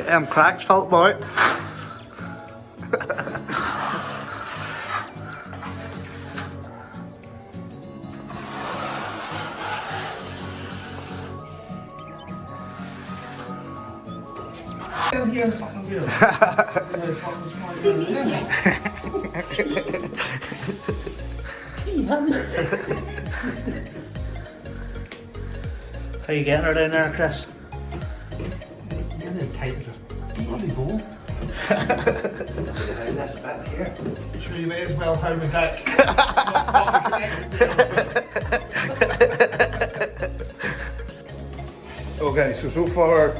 Crack's fault, boy. In here, fucking weird. How you getting her down there, Chris? You're really tight as a bloody ball. That's back here. Sure you may as well hold me back. Okay, so far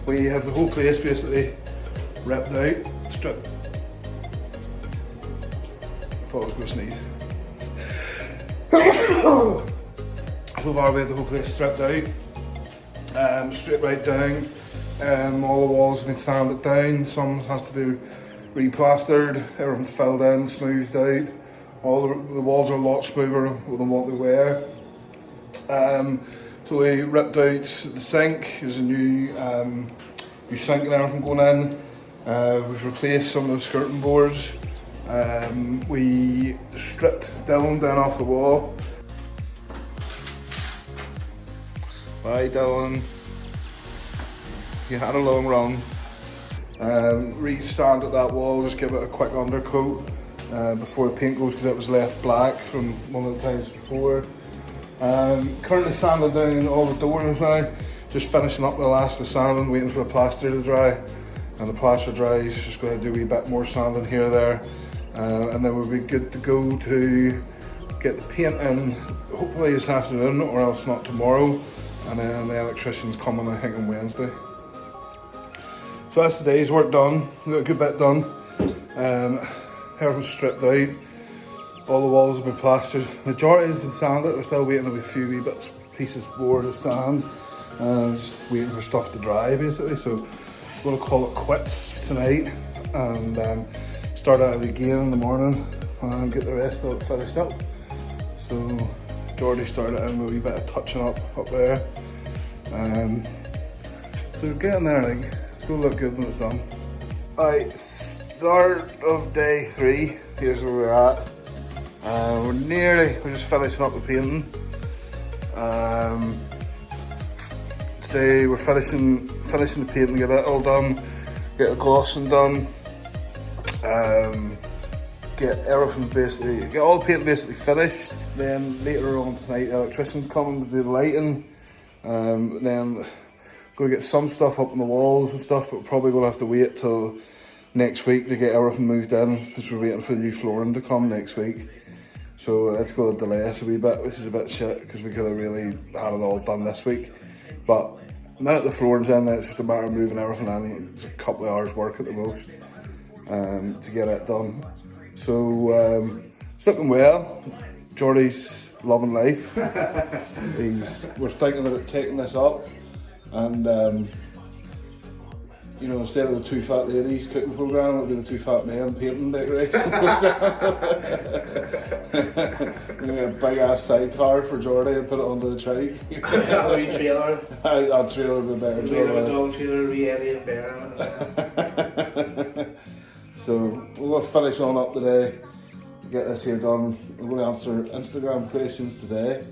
we have the whole place basically ripped out, stripped. I thought I was going to sneeze. So far we have the whole place stripped out, straight right down. All the walls have been sanded down, some has to be replastered, everything's filled in, smoothed out. All the walls are a lot smoother than what they were. So we ripped out the sink, there's a new sink and everything going in. We've replaced some of the skirting boards. We stripped Dylan down off the wall. Bye Dylan. You had a long run. Re-sanded that wall, just give it a quick undercoat before the paint goes because it was left black from one of the times before. Currently sanding down all the doors now, just finishing up the last of the sanding, waiting for the plaster to dry. And the plaster dries, just going to do a wee bit more sanding here or there. And then we'll be good to go to get the paint in, hopefully this afternoon or else not tomorrow. And then the electrician's coming I think on Wednesday. So that's today's work done, we got a good bit done. Everything's stripped out, all the walls have been plastered. Majority has been sanded, we're still waiting on a few wee bits, pieces more to sand. Just waiting for stuff to dry basically, so I'm going to call it quits tonight and start out again in the morning and get the rest of it finished up. So Jordy started in with a wee bit of touching up there. So we're getting there I think. It's going to look good when it's done. Alright, start of day 3. Here's where we're at. We're just finishing up the painting. Today we're finishing the painting, get it all done, get the glossing done, get everything basically, get all the paint basically finished. Then later on tonight the electrician's coming to do the lighting. Then going to get some stuff up on the walls and stuff, but we're probably going to have to wait till next week to get everything moved in because we're waiting for the new flooring to come next week. So that's going to delay us a wee bit, which is a bit shit because we could have really had it all done this week. But now that the flooring's in, it's just a matter of moving everything in. It's a couple of hours work at the most to get it done. So it's looking well. Jordy's loving life. We're thinking about taking this up and you know, instead of the 2 fat ladies cooking programme, it'll be the 2 fat men painting decoration programme. We're gonna get a big ass sidecar for Jordy and put it onto the trike. A wee trailer. That trailer would be better. We have a dog trailer, wee Eddie and Bear. So we'll finish on up today, get this here done. We're going to answer Instagram questions today.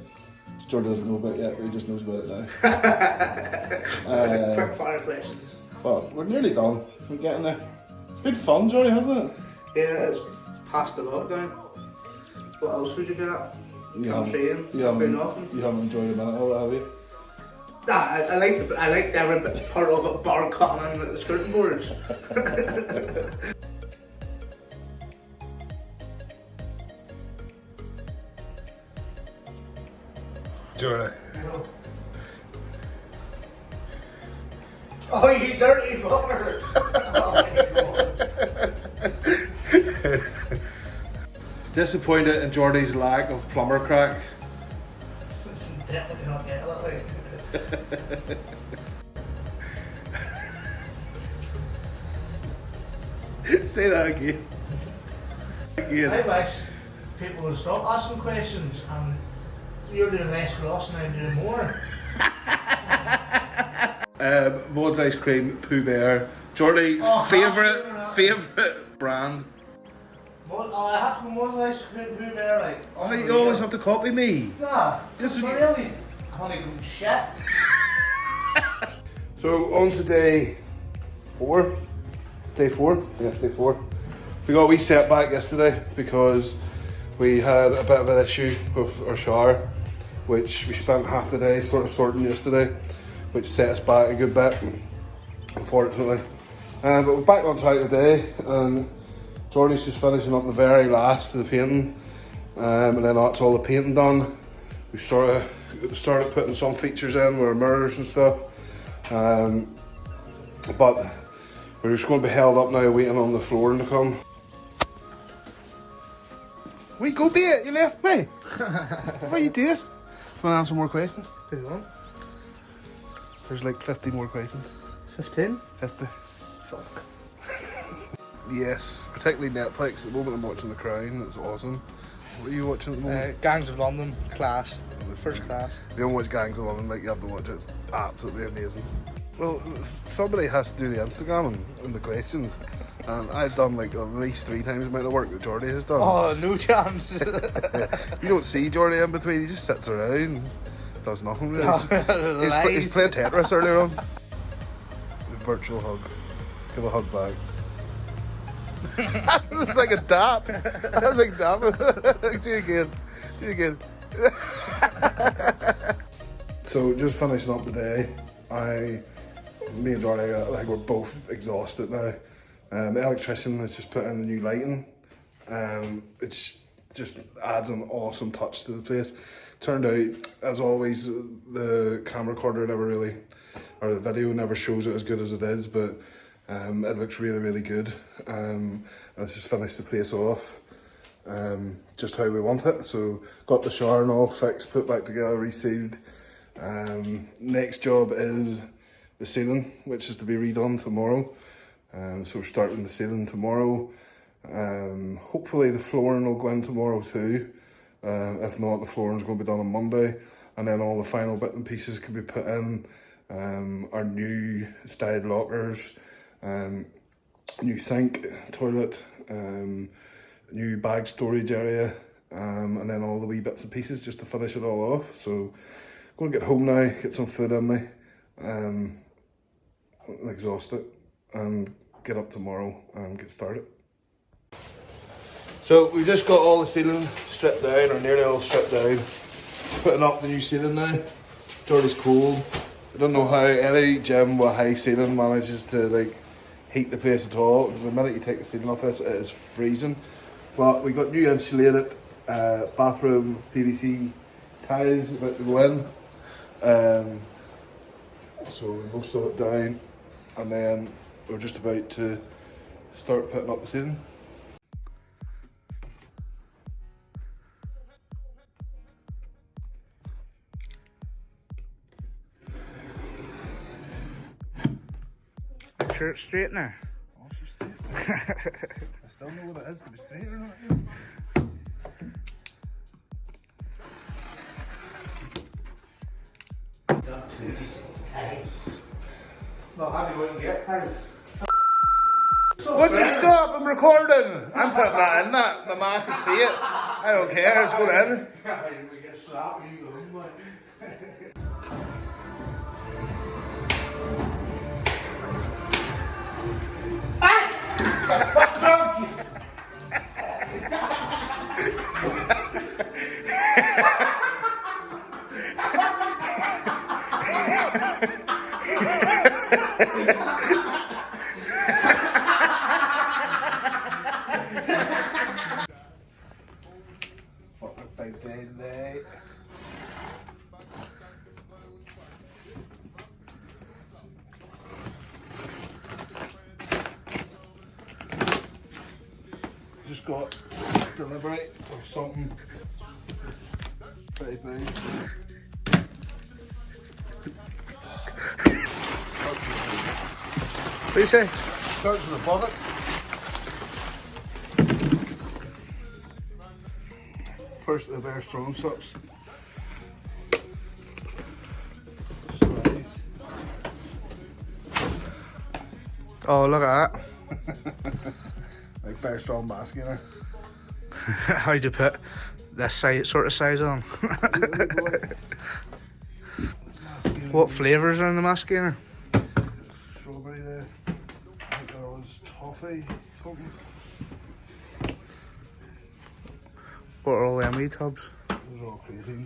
Jordy doesn't know about it yet, but he just knows about it now. Quick fire questions. But we're nearly done. We're getting there. It's been fun, Jordy, hasn't it? Yeah, it's past the lockdown. What else would you do? You Come training. You haven't enjoyed a minute of it, have you? Nah, I liked every part of it, bar cutting and the skirting boards. Jordy. Oh, you dirty fucker! Oh my God. Disappointed in Jordy's lack of plumber crack. Definitely not getting that way. Say that again. I wish people would stop asking questions and you're doing less gloss and I'm doing more. Maud's ice cream, Pooh Bear, Jordy, Oh, favourite brand? I have to go more nice who they're like. Oh, you always have to copy me. Nah, Yes, it's you- really honeycomb shit. So on to day 4. Day 4? Yeah, day 4. We got a wee setback yesterday because we had a bit of an issue with our shower, which we spent half the day sort of sorting yesterday, which set us back a good bit, unfortunately. But we're back on site today, and Jordy's just finishing up the very last of the painting, and then that's all the painting done. We started putting some features in with our mirrors and stuff, but we're just going to be held up now waiting on the flooring to come. Wait, go be it, you left me! What are you doing? Want to answer more questions? Who won? There's like 50 more questions. 15? 50. Fuck. Yes, particularly Netflix. At the moment I'm watching The Crown, it's awesome. What are you watching at the moment? Gangs of London, class. First class. If you don't watch Gangs of London, like, you have to watch it. It's absolutely amazing. Well, somebody has to do the Instagram and the questions. And I've done like at least 3 times the amount of work that Jordy has done. Oh, no chance. You don't see Jordy in between, he just sits around, does nothing really. He's playing Tetris earlier on. Virtual hug. Give a hug back. It's like a dap. I was like, damn it. Do it again. So just finishing up the day. Me and Jordy, I think we're both exhausted now. The electrician has just put in the new lighting. It's just adds an awesome touch to the place. Turned out, as always, the camera recorder never really, or the video never shows it as good as it is, but it looks really, really good. Let's just finish the place off just how we want it. So got the shower and all fixed, put back together, resealed. Next job is the ceiling, which is to be redone tomorrow. So we're starting the ceiling tomorrow. Hopefully the flooring will go in tomorrow too. If not, the flooring's going to be done on Monday, and then all the final bits and pieces can be put in. Our new styled lockers, new sink, toilet, new bag storage area, and then all the wee bits and pieces just to finish it all off. So going to get home now, get some food in me, exhausted, and get up tomorrow and get started. So we just got all the ceiling stripped down, or nearly all stripped down. Putting up the new ceiling now. Jordy's cold. I don't know how any gym with high ceiling manages to like heat the place at all, because the minute you take the ceiling off this, it is freezing. But we got new insulated bathroom PVC tiles about to go in. So most of it down, and then we're just about to start putting up the ceiling. Sure it's straight now. Oh, she's straight. I still know what it is to be straight or not. Well, how do you go and get time? Would you stop? I'm recording. I'm putting that in that. The man can see it. I don't care. It's going in. We get slapped and you go home, like. Fuck a big day today. Just got delivery of something pretty big. What do you say? Starts with a bucket. First of the very strong sups. Oh, look at that. Like very strong masculine. How'd you put this sort of size on? What flavours are in the mascara? Strawberry there. I think there was toffee. Something. What are all them wee tubs? Those are all creatine.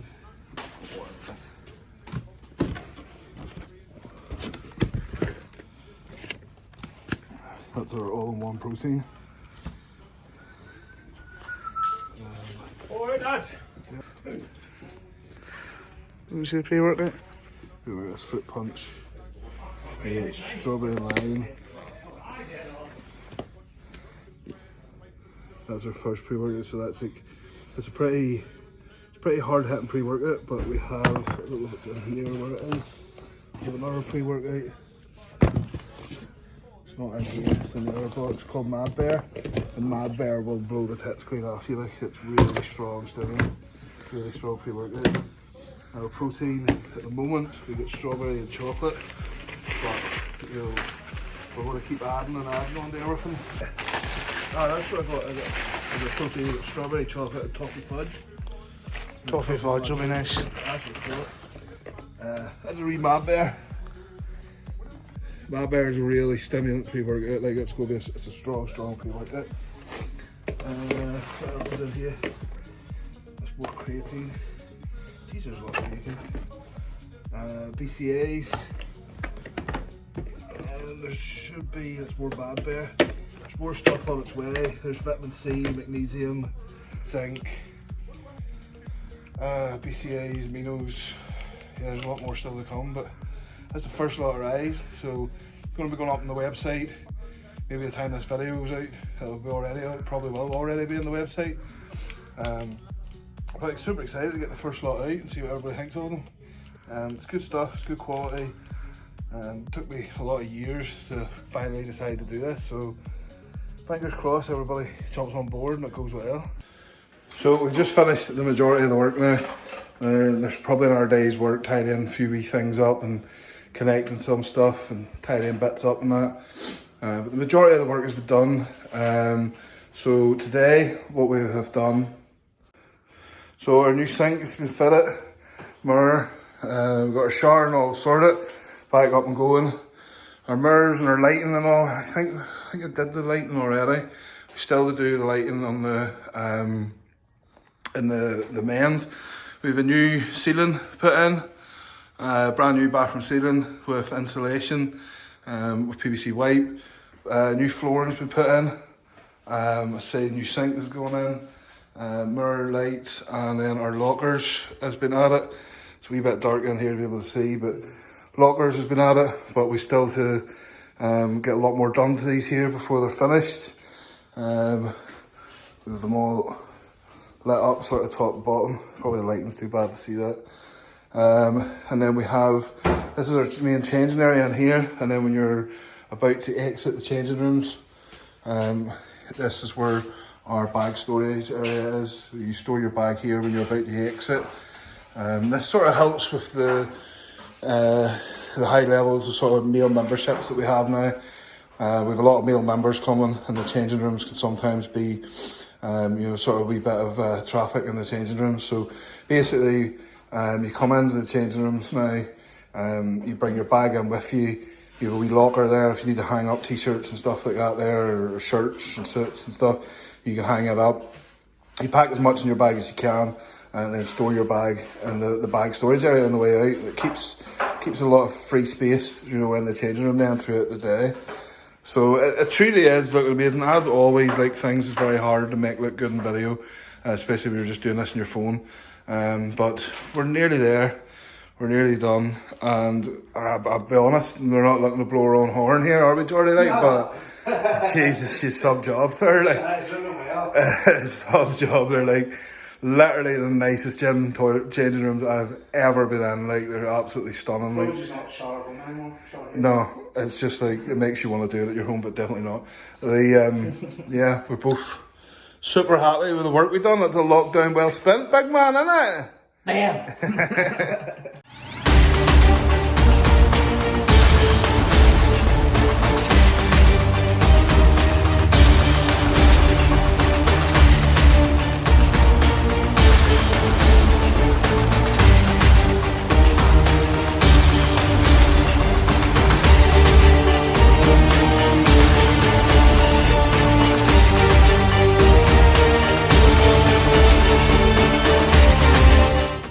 That's our all-in-one protein. Alright, lads. Let me see the pre-workout. We've got fruit punch. It's strawberry and lime. That's our first pre-workout, so that's like it's pretty hard hitting pre-workout, but we have, I don't know if it's in here or where it is. We have another pre-workout. It's not in here, it's in the other box called Mad Bear. And Mad Bear will blow the tits clean off you, like it's really strong stimulant. Really strong pre-workout. Our protein at the moment, we get strawberry and chocolate, but you know, we're going to keep adding and adding on to everything. That's what I got. I got protein with strawberry, chocolate and toffee fudge. Toffee fudge will be nice. That's what I call it. That's a wee Mad Bear. Mad Bear is a really stimulant pre-workout, like it's going to be it's a strong pre-workout. What else is in here? There's more creatine. These are a lot of creatine. BCAAs. And there should be, it's more Mad Bear. There's more stuff on its way. There's vitamin C, magnesium, zinc, BCAAs, aminos. Yeah, there's a lot more still to come, but that's the first lot arrived. So it's going to be going up on the website. Maybe the time this video goes out, it'll be already out. It probably will already be on the website. But I'm super excited to get the first lot out and see what everybody thinks of them. It's good stuff, it's good quality. It took me a lot of years to finally decide to do this, so fingers crossed everybody jumps on board and it goes well. So we've just finished the majority of the work now. There's probably another day's work tidying a few wee things up and connecting some stuff and tidying bits up and that. But the majority of the work has been done. So today what we have done, so our new sink has been fitted, mirror, we've got our shower and all sorted, back up and going. Our mirrors and our lighting and all, I think I did the lighting already. We still to do the lighting on the in the men's. We have a new ceiling put in, brand new bathroom ceiling with insulation, with PVC white. New flooring's been put in. I say new sink is going in. Mirror lights, and then our lockers has been added. It's a wee bit dark in here to be able to see, but lockers has been added, but we still to get a lot more done to these here before they're finished. We have them all lit up sort of top and bottom. Probably the lighting's too bad to see that. And then we have, this is our main changing area in here, and then when you're about to exit the changing rooms, this is where our bag storage area is. You store your bag here when you're about to exit. This sort of helps with the high levels of sort of meal memberships that we have now. We have a lot of meal members coming, and the changing rooms can sometimes be, sort of a wee bit of traffic in the changing rooms. So basically, you come into the changing rooms now, you bring your bag in with you. You have a wee locker there if you need to hang up t-shirts and stuff like that there, or shirts and suits and stuff. You can hang it up. You pack as much in your bag as you can, and then store your bag in the bag storage area on the way out. It keeps a lot of free space, in the changing room then throughout the day. So it truly is looking amazing. As always, like, things is very hard to make look good in video, especially if you're just doing this on your phone. But we're nearly there. We're nearly done, and I'll be honest, we're not looking to blow our own horn here, are we, Jordy? Like, no. But Jesus, she's sub jobs there, like. Sub job. They're like literally the nicest gym toilet changing rooms I've ever been in. Like, they're absolutely stunning. Like, just not shower home anymore. No, it's just like it makes you want to do it at your home, but definitely not. Yeah, we're both super happy with the work we've done. That's a lockdown well spent, big man, isn't it? Bam.